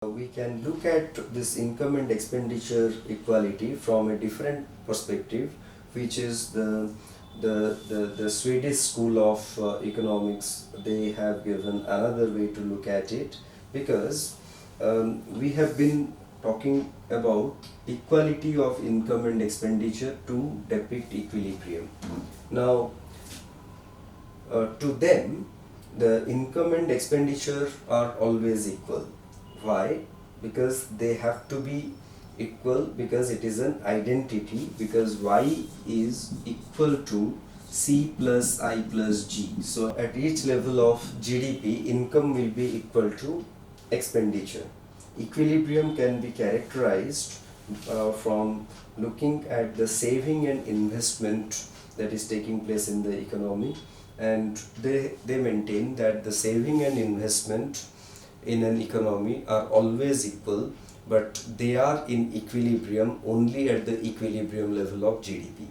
We can look at this income and expenditure equality from a different perspective, which is the Swedish school of economics. They have given another way to look at it, because we have been talking about equality of income and expenditure to depict equilibrium. Now, to them, the income and expenditure are always equal. Why? Because they have to be equal, because it is an identity, because y is equal to c plus I plus g. So at each level of GDP, income will be equal to expenditure. Equilibrium can be characterized from looking at the saving and investment that is taking place in the economy, and they maintain that the saving and investment in an economy are always equal, but they are in equilibrium only at the equilibrium level of GDP.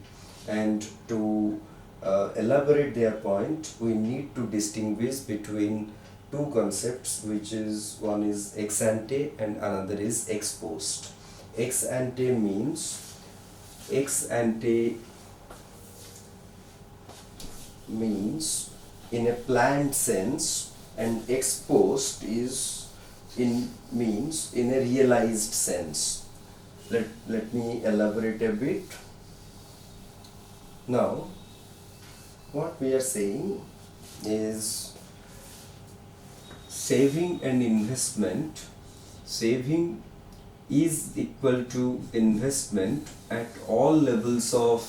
And to elaborate their point, we need to distinguish between two concepts, which is one is ex-ante and another is ex-post. Ex-ante means in a planned sense, and ex-post is means in a realized sense. Let me elaborate a bit. Now, what we are saying is saving and investment. Saving is equal to investment at all levels of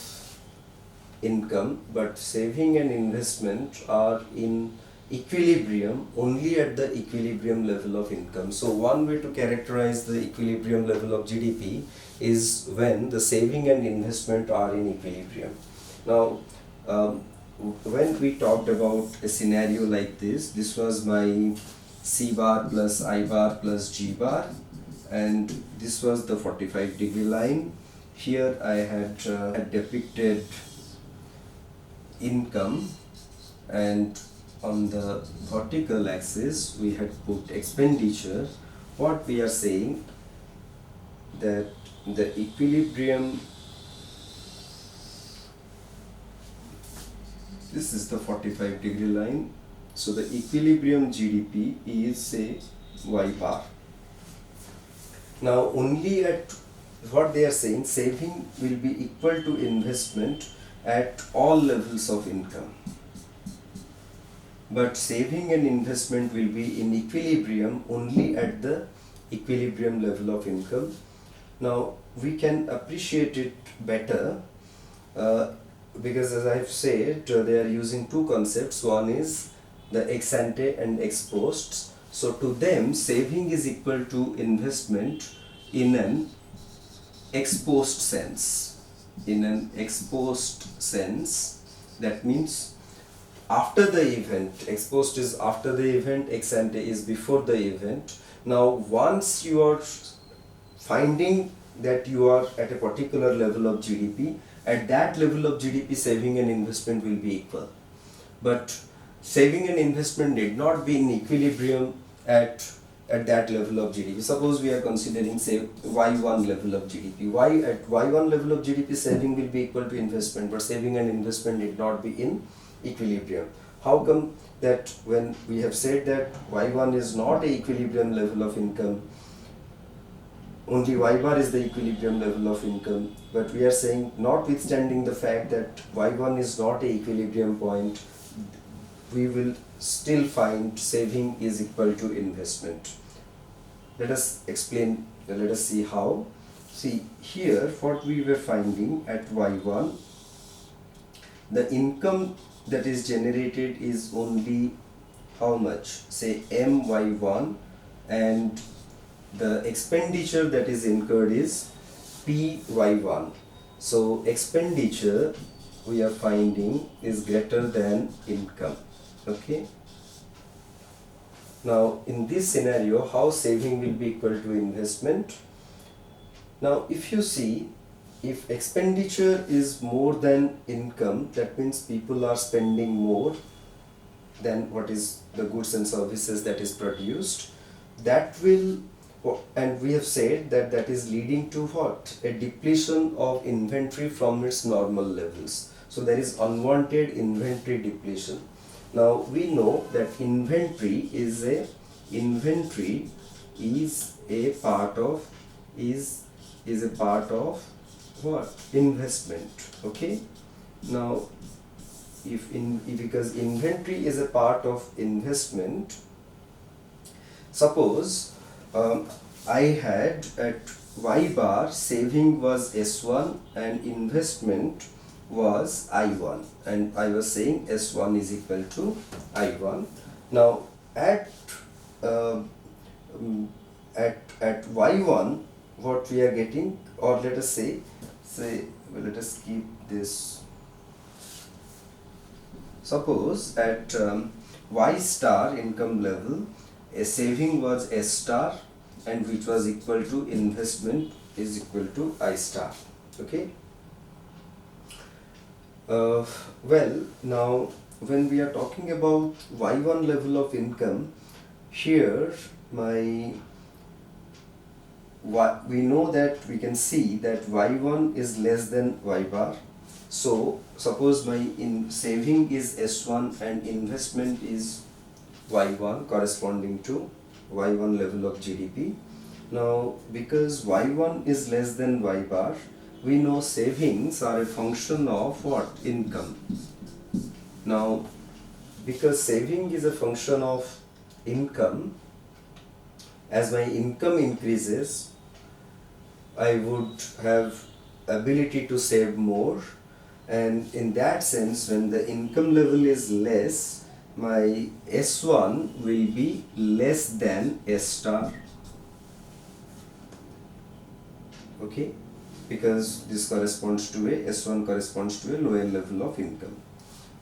income, but saving and investment are in equilibrium only at the equilibrium level of income. So one way to characterize the equilibrium level of GDP is when the saving and investment are in equilibrium. Now, when we talked about a scenario like this was my C bar plus I bar plus G bar, and this was the 45-degree line. Here I had depicted income, and on the vertical axis we had put expenditure. What we are saying that the equilibrium, this is the 45-degree line, so the equilibrium GDP is, say, Y bar. Now only at what they are saying, saving will be equal to investment at all levels of income, but saving and investment will be in equilibrium only at the equilibrium level of income. Now we can appreciate it better because, as I have said, they are using two concepts. One is the ex-ante and ex-post. So to them, saving is equal to investment in an ex-post sense. In an ex-post sense, that means after the event. Ex-post is after the event, ex-ante is before the event. Now once you are finding that you are at a particular level of GDP, at that level of GDP saving and investment will be equal. But saving and investment need not be in equilibrium at that level of GDP. Suppose we are considering, say, Y1 level of GDP. At Y1 level of GDP, saving will be equal to investment, but saving and investment need not be in equilibrium. How come that when we have said that Y1 is not a equilibrium level of income, only Y bar is the equilibrium level of income, but we are saying, notwithstanding the fact that Y1 is not a equilibrium point, we will still find saving is equal to investment. Let us explain, let us see how. See, here what we were finding at Y1, the income that is generated is only how much? Say MY1, and the expenditure that is incurred is PY1. So expenditure we are finding is greater than income. Okay. Now in this scenario, how saving will be equal to investment? Now if you see, if expenditure is more than income, that means people are spending more than what is the goods and services that is produced. That will and we have said that that is leading to what? A depletion of inventory from its normal levels. So there is unwanted inventory depletion. Now we know that inventory is a part of what? Investment. Okay. Now because inventory is a part of investment, suppose I had at Y bar saving was S1 and investment was I1, and I was saying S1 is equal to I1. Now at Y1 what we are getting, or let us let us keep this. Suppose at Y star income level, a saving was S star and which was equal to investment is equal to I star. Okay. Well, now when we are talking about Y1 level of income, here we know that we can see that Y1 is less than Y bar. So suppose my saving is S1 and investment is Y1 corresponding to Y1 level of GDP. Now because Y1 is less than Y bar, we know savings are a function of what? Income. Now because saving is a function of income, as my income increases, I would have ability to save more, and in that sense when the income level is less, my S1 will be less than S star. Okay, because this corresponds to S1 corresponds to a lower level of income.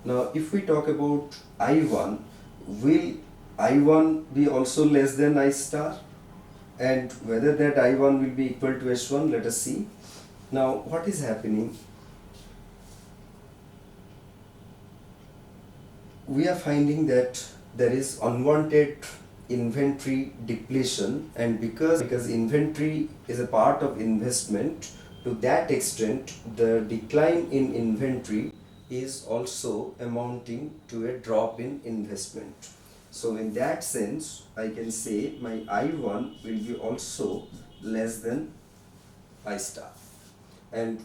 Now if we talk about I1, will I1 be also less than I star? And whether that I1 will be equal to S1, let us see. Now what is happening? We are finding that there is unwanted inventory depletion, and because inventory is a part of investment, to that extent the decline in inventory is also amounting to a drop in investment. So in that sense I can say my I1 will be also less than I star. And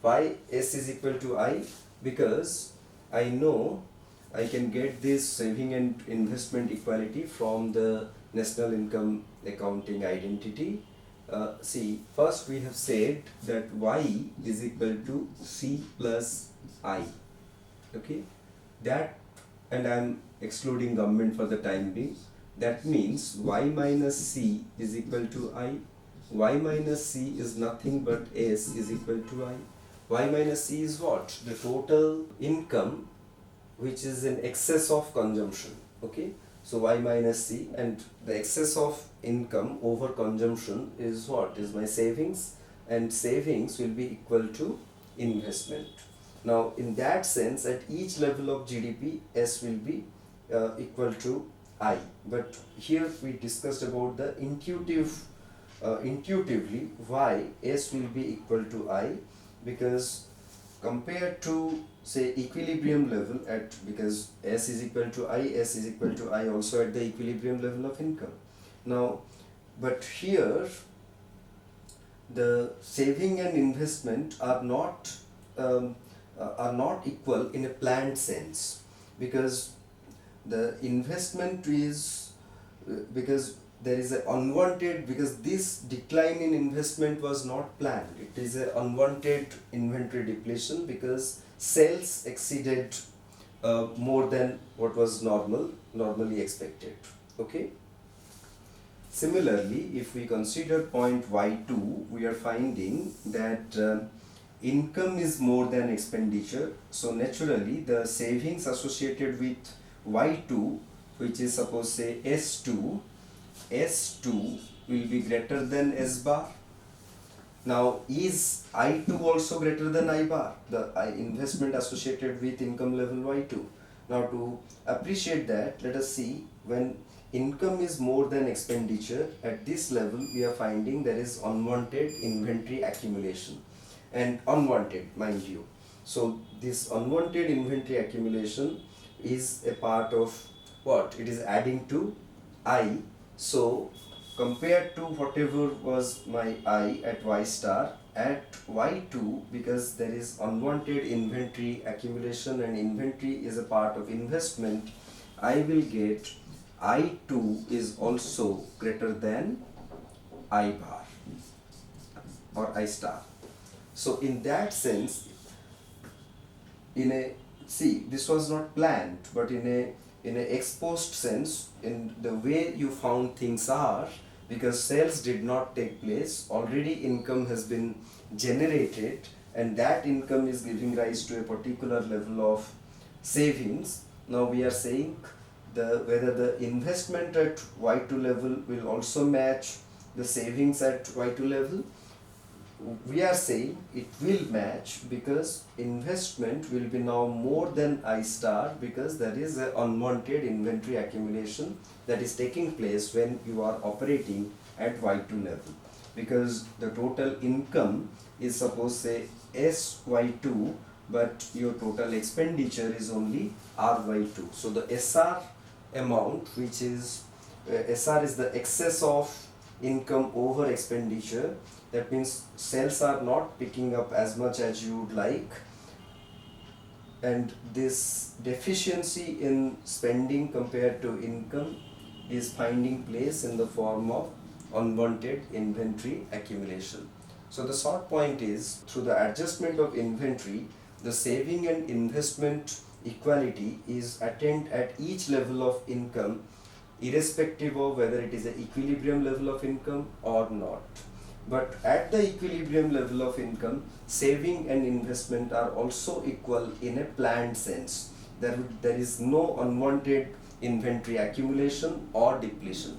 why S is equal to I? Because I know I can get this saving and investment equality from the National Income Accounting identity. See, first we have said that Y is equal to C plus I. Okay, that, and I am excluding government for the time being. That means Y minus C is equal to I. Y minus C is nothing but S is equal to I. Y minus C is what? The total income which is in excess of consumption. Okay, so Y minus C, and the excess of income over consumption is what? Is my savings, and savings will be equal to investment. Now in that sense at each level of GDP S will be equal to I, but here we discussed about the intuitively why S will be equal to I, because compared to say equilibrium level at, because S is equal to I, S is equal to I also at the equilibrium level of income. Now but here the saving and investment are not equal in a planned sense, because the investment is because there is an unwanted, because this decline in investment was not planned, it is an unwanted inventory depletion because sales exceeded more than what was normally expected. Okay, similarly if we consider point Y2, we are finding that income is more than expenditure, so naturally the savings associated with Y2, which is suppose say S2 will be greater than S bar. Now is I2 also greater than I bar, the investment associated with income level Y2? Now to appreciate that, let us see when income is more than expenditure, at this level we are finding there is unwanted inventory accumulation, and unwanted, mind you. So this unwanted inventory accumulation is a part of what? It is adding to I. So compared to whatever was my I at Y star, at Y2, because there is unwanted inventory accumulation and inventory is a part of investment, I will get I2 is also greater than I bar or I star. So in that sense, this was not planned, but in a ex post sense, in the way you found things are, because sales did not take place, already income has been generated, and that income is giving rise to a particular level of savings. Now we are saying whether the investment at Y2 level will also match the savings at Y2 level. We are saying it will match, because investment will be now more than I star, because there is an unwanted inventory accumulation that is taking place when you are operating at Y2 level, because the total income is, suppose say SY2, but your total expenditure is only RY2. So the SR amount, which is SR is the excess of income over expenditure. That means sales are not picking up as much as you would like, and this deficiency in spending compared to income is finding place in the form of unwanted inventory accumulation. So the short point is, through the adjustment of inventory, the saving and investment equality is attained at each level of income, irrespective of whether it is an equilibrium level of income or not. But at the equilibrium level of income, saving and investment are also equal in a planned sense. There is no unwanted inventory accumulation or depletion.